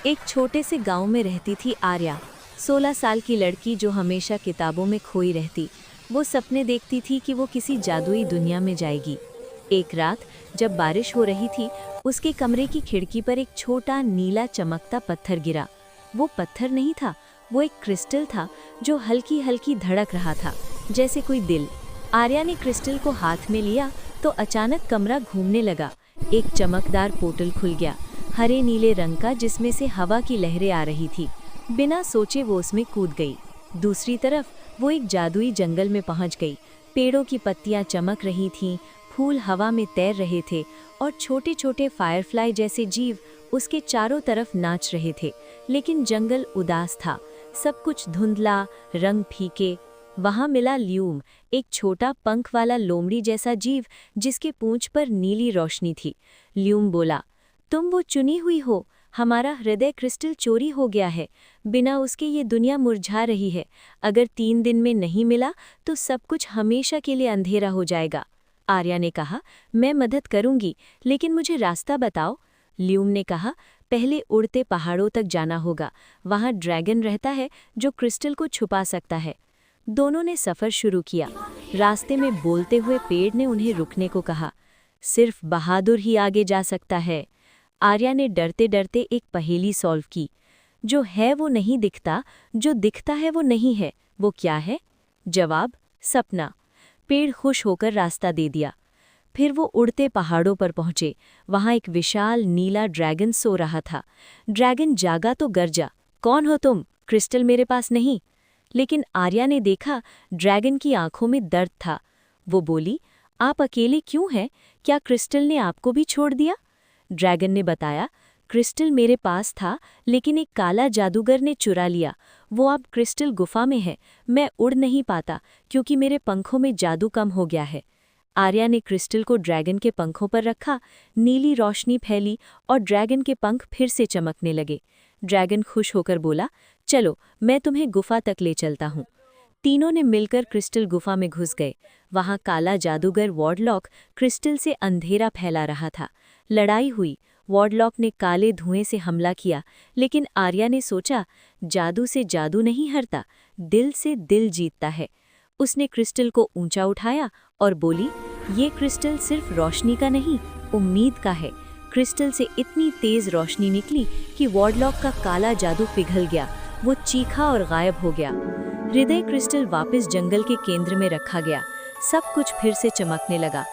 एक छोटे से गांव में रहती थी आर्या। 16 साल की लड़की जो हमेशा किताबों में खोई रहती। वो सपने देखती थी कि वो किसी जादुई दुनिया में जाएगी। एक रात जब बारिश हो रही थी, उसके कमरे की खिड़की पर एक छोटा नीला चमकता पत्थर गिरा। वो पत्थर नहीं था, वो एक क्रिस्टल था जो हल्की हल्की धड़क रहा था, जैसे कोई दिल। आर्या ने क्रिस्टल को हाथ में लिया तो अचानक कमरा घूमने लगा। एक चमकदार पोर्टल खुल गया, हरे नीले रंग का, जिसमें से हवा की लहरें आ रही थी। बिना सोचे वो उसमें कूद गई। दूसरी तरफ वो एक जादुई जंगल में पहुंच गई। पेड़ों की पत्तियां चमक रही थीं, फूल हवा में तैर रहे थे और छोटे छोटे फायरफ्लाई जैसे जीव उसके चारों तरफ नाच रहे थे। लेकिन जंगल उदास था, सब कुछ धुंधला, रंग फीके। वहां मिला ल्यूम, एक छोटा पंख वाला लोमड़ी जैसा जीव जिसके पूंछ पर नीली रोशनी थी। ल्यूम बोला, तुम वो चुनी हुई हो, हमारा हृदय क्रिस्टल चोरी हो गया है। बिना उसके ये दुनिया मुरझा रही है। अगर 3 दिन में नहीं मिला तो सब कुछ हमेशा के लिए अंधेरा हो जाएगा। आर्या ने कहा, मैं मदद करूंगी, लेकिन मुझे रास्ता बताओ। ल्यूम ने कहा, पहले उड़ते पहाड़ों तक जाना होगा। वहां ड्रैगन रहता है जो क्रिस्टल को छुपा सकता है। दोनों ने सफर शुरू किया। रास्ते में बोलते हुए पेड़ ने उन्हें रुकने को कहा। सिर्फ बहादुर ही आगे जा सकता है। आर्या ने डरते डरते एक पहेली सॉल्व की। जो है वो नहीं दिखता, जो दिखता है वो नहीं है। वो क्या है? जवाब, सपना। पेड़ खुश होकर रास्ता दे दिया। फिर वो उड़ते पहाड़ों पर पहुंचे। वहां एक विशाल नीला ड्रैगन सो रहा था। ड्रैगन जागा तो गरजा, कौन हो तुम? क्रिस्टल मेरे पास नहीं। लेकिन आर्या ने देखा, ड्रैगन की आंखों में दर्द था। वो बोली, आप अकेले क्यों हैं? क्या क्रिस्टल ने आपको भी छोड़ दिया? ड्रैगन ने बताया, क्रिस्टल मेरे पास था, लेकिन एक काला जादूगर ने चुरा लिया। वो अब क्रिस्टल गुफा में है। मैं उड़ नहीं पाता क्योंकि मेरे पंखों में जादू कम हो गया है। आर्या ने क्रिस्टल को ड्रैगन के पंखों पर रखा। नीली रोशनी फैली और ड्रैगन के पंख फिर से चमकने लगे। ड्रैगन खुश होकर बोला, चलो मैं तुम्हें गुफा तक ले चलता हूँ। तीनों ने मिलकर क्रिस्टल गुफा में घुस गए। वहां काला जादूगर वॉर्डलॉक क्रिस्टल से अंधेरा फैला रहा था। लड़ाई हुई। वॉर्डलॉक ने काले धुएं से हमला किया, लेकिन आर्या ने सोचा, जादू से जादू नहीं हरता, दिल से दिल जीतता है। उसने क्रिस्टल को ऊंचा उठाया और बोली, ये क्रिस्टल सिर्फ रोशनी का नहीं, उम्मीद का है। क्रिस्टल से इतनी तेज रोशनी निकली कि वॉर्डलॉक का काला जादू पिघल गया। वो चीखा और गायब हो गया। हृदय क्रिस्टल वापस जंगल के केंद्र में रखा गया। सब कुछ फिर से चमकने लगा।